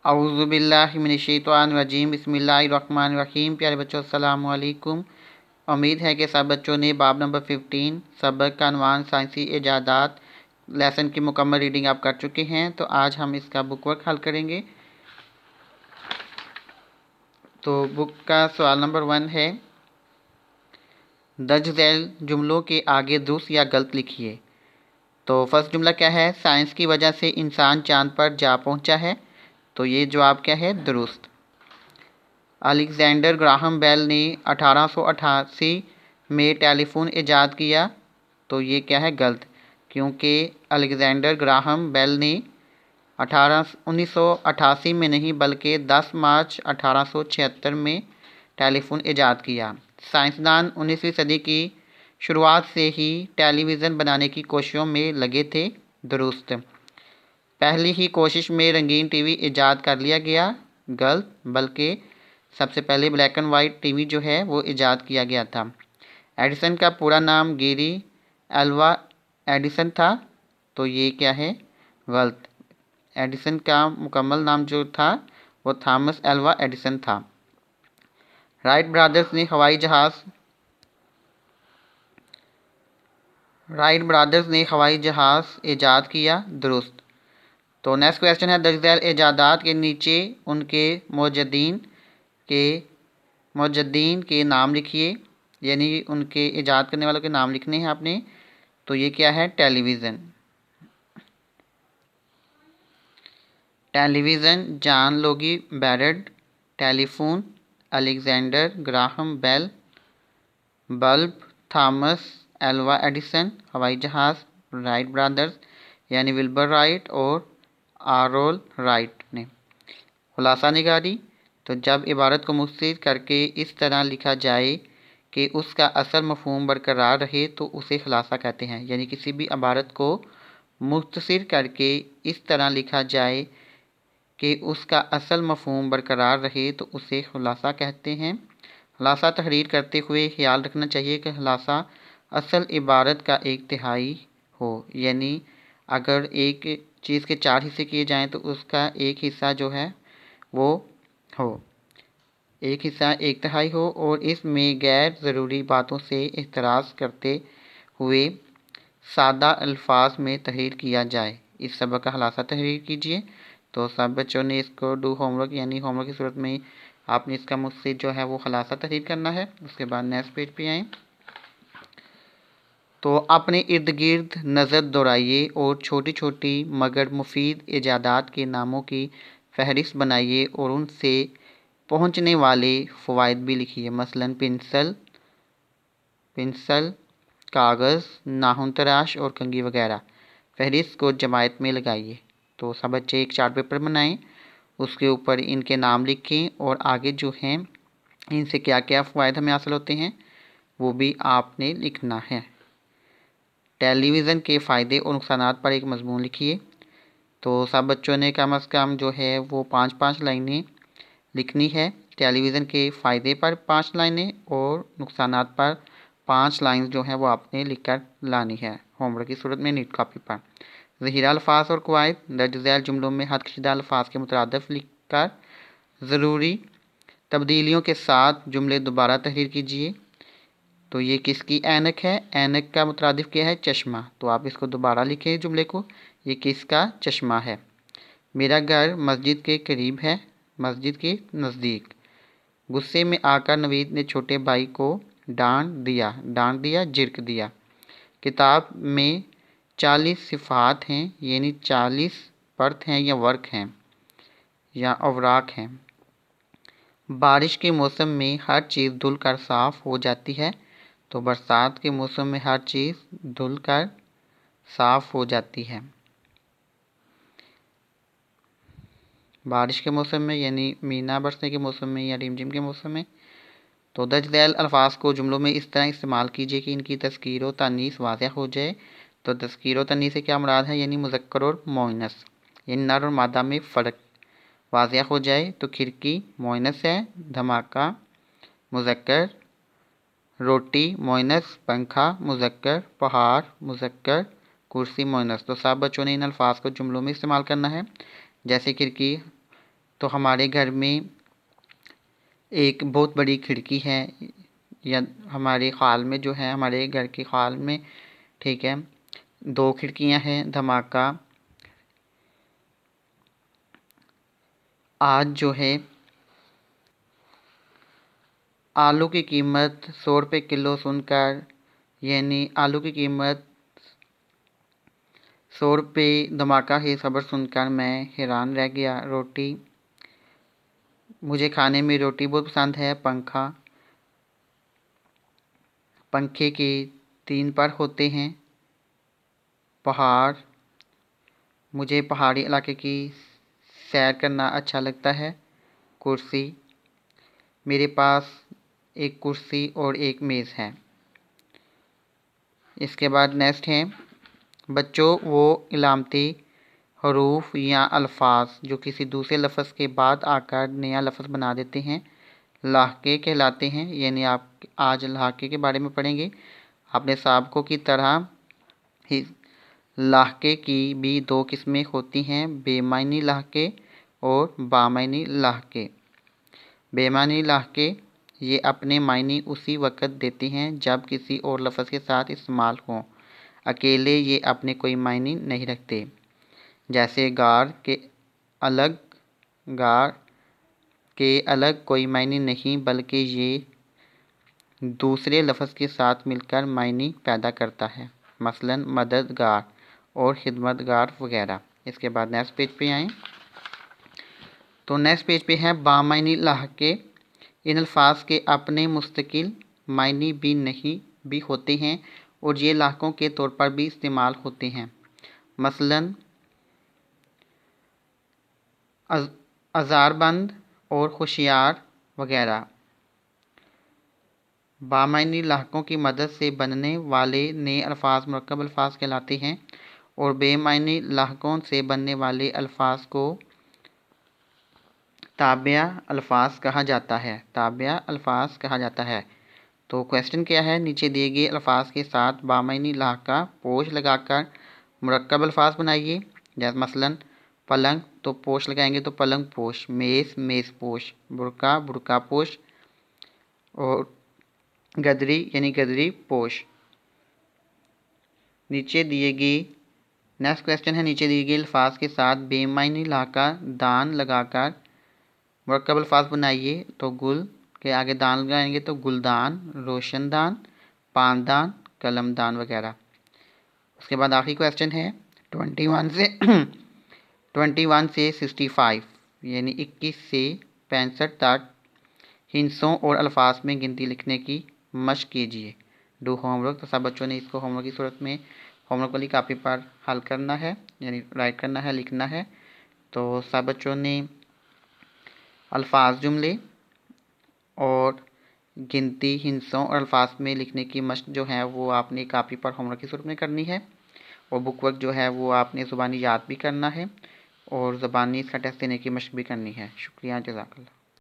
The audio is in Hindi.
औज़ुबिल्लाहिमिनश्शैतानिर्रजीम बिस्मिल्लाहिर्रहमानिर्रहीम। प्यारे बच्चों अस्सलाम वालेकुम। उम्मीद है कि सब बच्चों ने बाब नंबर 15 सबक का अनवान साइंसी इजादात लेसन की मुकम्मल रीडिंग आप कर चुके हैं। तो आज हम इसका बुक वर्क हल करेंगे। तो बुक का सवाल नंबर 1 है, दर्ज झैल जुमलों के आगे दुरुस्त या गलत लिखिए। तो फर्स्ट जुमला क्या है, साइंस की वजह से इंसान चांद पर जा पहुंचा है। तो ये जवाब क्या है, दुरुस्त। अलेक्जेंडर ग्राहम बेल ने 1888 में टेलीफोन ईजाद किया। तो ये क्या है, गलत, क्योंकि अलेक्जेंडर ग्राहम बेल ने 1988 में नहीं बल्कि 10 मार्च 1876 में टेलीफोन ईजाद किया। साइंसदान 19वीं सदी की शुरुआत से ही टेलीविज़न बनाने की कोशिशों में लगे थे। दुरुस्त। पहली ही कोशिश में रंगीन टीवी ईजाद कर लिया गया। गलत, बल्कि सबसे पहले ब्लैक एंड वाइट टीवी जो है वो ईजाद किया गया था। एडिसन का पूरा नाम गेरी एल्वा एडिसन था। तो ये क्या है, गलत। एडिसन का मुकम्मल नाम जो था वो थॉमस एल्वा एडिसन था। राइट ब्रदर्स ने हवाई जहाज़ ईजाद किया। दुरुस्त। तो नेक्स्ट क्वेश्चन है, दर्ज झैल ईजादात के नीचे उनके मुजद्दीन के नाम लिखिए। यानी उनके ईजाद करने वालों के नाम लिखने हैं आपने। तो ये क्या है, television John Logie Baird, telephone Alexander Graham Bell, bulb Thomas Alva Edison, हवाई जहाज़ राइट ब्रदर्स यानी विल्बर राइट और आरोल राइट ने। खुलासा निगारी। तो जब इबारत को मुख्तसर करके इस तरह लिखा जाए कि उसका असल मफहूम बरकरार रहे तो उसे खुलासा कहते हैं। यानी किसी भी इबारत को मुख्तसर करके इस तरह लिखा जाए कि उसका असल मफहूम बरकरार रहे तो उसे खुलासा कहते हैं। खुलासा तहरीर करते हुए ख्याल रखना चाहिए कि खुलासा असल इबारत का एक तिहाई हो। यानी अगर एक चीज़ के 4 हिस्से किए जाएँ तो उसका एक हिस्सा जो है वो हो, एक हिस्सा एक तिहाई हो और इसमें गैर ज़रूरी बातों से एहतराज़ करते हुए सादा अल्फाज में तहरीर किया जाए। इस सबक का खुलासा तहरीर कीजिए। तो सब बच्चों ने इसको डू होमवर्क यानी होमवर्क की सूरत में आपने इसका मुझसे जो है वो खुलासा तहरीर करना है। उसके बाद नेक्स्ट पेज पे आएँ। तो अपने इर्द गिर्द नज़र दौड़ाइए और छोटी छोटी मगर मुफीद ईजादात के नामों की फहरिस्त बनाइए और उनसे पहुंचने वाले फ़वाइद भी लिखिए। मसलन पेंसिल, कागज़, नाखून तराश और कंघी वगैरह। फहरिस्त को जमायत में लगाइए। तो सब बच्चे एक चार्ट पेपर बनाएं, उसके ऊपर इनके नाम लिखें और आगे जो हैं इनसे क्या क्या फ़वाइद हमें हासिल होते हैं वो भी आपने लिखना है। टेलीविज़न के फ़ायदे और नुकसानात पर एक मज़मून लिखिए। तो सब बच्चों ने कम अज़ कम जो है वो 5-5 लाइनें लिखनी है। टेलीविज़न के फ़ायदे पर 5 लाइनें और नुकसानात पर 5 लाइन जो है वो आपने लिख कर लानी है होमवर्क की सूरत में नीट कॉपी पर। ज़हीरा अल्फाज और कवायद, दर्ज झैल जुमलों में हदकशीदा अल्फाज के मुतरादिफ लिख कर ज़रूरी तब्दीलियों के साथ जुमले दोबारा तहरीर कीजिए। तो ये किसकी ऐनक है, ऐनक का मुतरादिफ क्या है, चश्मा। तो आप इसको दोबारा लिखें जुमले को, ये किसका चश्मा है। मेरा घर मस्जिद के करीब है, मस्जिद के नज़दीक। गुस्से में आकर नवीद ने छोटे भाई को डांट दिया, झिड़क दिया। किताब में 40 सिफ़ात हैं, यानी 40 पर्त हैं या वर्क हैं या अवराक हैं। बारिश के मौसम में हर चीज़ धुल कर साफ़ हो जाती है। तो बरसात के मौसम में हर चीज़ धुल कर साफ़ हो जाती है। बारिश के मौसम में यानी मीना बरसने के मौसम में या रिमझिम के मौसम में। तो दर्ज झैल अल्फाज को जुमलों में इस तरह इस्तेमाल कीजिए कि इनकी तज़कीर व तानीस वाज़ेह हो जाए। तो तज़कीर व तानीस से क्या मुराद है, यानी मुज़क्कर और मोअन्नस, यानी नर और मादा में फ़र्क वाज़ेह हो जाए। तो खिड़की मोअन्नस है, धमाका मुज़क्कर, रोटी मोअन्नस, पंखा मुज़क्कर, पहाड़ मुज़क्कर, कुर्सी मोअन्नस। तो सब बच्चों ने इन अल्फाज को जुमलों में इस्तेमाल करना है। जैसे खिड़की तो हमारे घर में एक बहुत बड़ी खिड़की है, या हमारे ख़ाल में जो है, हमारे घर के ख़ाल में, ठीक है, 2 खिड़कियां हैं। धमाका आज जो है आलू की कीमत 100 रुपये किलो सुनकर, यानी आलू की कीमत 100 रुपये धमाका ही खबर सुनकर मैं हैरान रह गया। रोटी, मुझे खाने में रोटी बहुत पसंद है। पंखा, पंखे के 3 पर होते हैं। पहाड़, मुझे पहाड़ी इलाके की सैर करना अच्छा लगता है। कुर्सी, मेरे पास एक कुर्सी और एक मेज़ है। इसके बाद नेक्स्ट है, बच्चों वो इलामती हरूफ या अल्फाज जो किसी दूसरे लफ्ज़ के बाद आकर नया लफ्ज़ बना देते हैं, लाहके कहलाते हैं। यानी आप आज लाहके के बारे में पढ़ेंगे। अपने साबकों की तरह ही लाहके की भी 2 किस्में होती हैं, बेमानी लाहके और बामानी लाहके। बेमानी लाहके ये अपने मायने उसी वक्त देते हैं जब किसी और लफ्ज़ के साथ इस्तेमाल हों। अकेले ये अपने कोई मायने नहीं रखते। जैसे गार के अलग कोई मायने नहीं, बल्कि ये दूसरे लफ्ज़ के साथ मिलकर मायने पैदा करता है। मसलन मददगार और खिदमतगार वगैरह। इसके बाद नेक्स्ट पेज पे आएँ तो नेक्स्ट पेज पे है बामायनी लाहके। इन अल्फाज के अपने मुस्तकिल मायने भी नहीं भी होते हैं और ये लाहकों के तौर पर भी इस्तेमाल होते हैं। मसलन अज़ारबंद और होशियार वगैरह। बामायनी लाहकों की मदद से बनने वाले नए अल्फाज मुरक्कब अल्फाज कहलाते हैं और बेमायनी लाहकों से बनने वाले अल्फाज को ताबिया अल्फाज कहा जाता है। ताबिया अल्फाज कहा जाता है। तो क्वेश्चन क्या है, नीचे दिए गए अल्फाज के साथ बामायनी लाहका पोश लगाकर मुरक्कब अल्फाज बनाइए। जैसे मसलन पलंग, तो पोश लगाएंगे तो पलंग पोश। मेज़, मेज़ पोश। बुरका, बुरका पोश। और गदरी यानी गदरी पोश। नीचे दिए गए नेक्स्ट क्वेश्चन है, नीचे दिए गए अल्फाज के साथ बेमायनी लाहका दान लगाकर मुरक्कब अल्फाज बनाइए। तो गुल के आगे दान लगाएंगे तो गुलदान, रोशनदान, पानदान, कलमदान वगैरह। उसके बाद आखिरी क्वेश्चन है 21 से 65 यानी 21 से 65 तक हिंसों और अल्फाज में गिनती लिखने की मशक कीजिए। Do homework. तो सब बच्चों ने इसको होमवर्क की सूरत में होमवर्क वाली कापी पर हल करना है, यानी राइट करना है, लिखना है। तो सब बच्चों ने अल्फाज, जुमले और गिनती हिंसों और अल्फाज में लिखने की मशक जो है वो आपने कापी पर होमवर्क की सूरत में करनी है। और बुक वर्क जो है वो आपने ज़ुबानी याद भी करना है और ज़बानी इसका टेस्ट देने की मशक भी करनी है। शुक्रिया, जज़ाकल्लाह।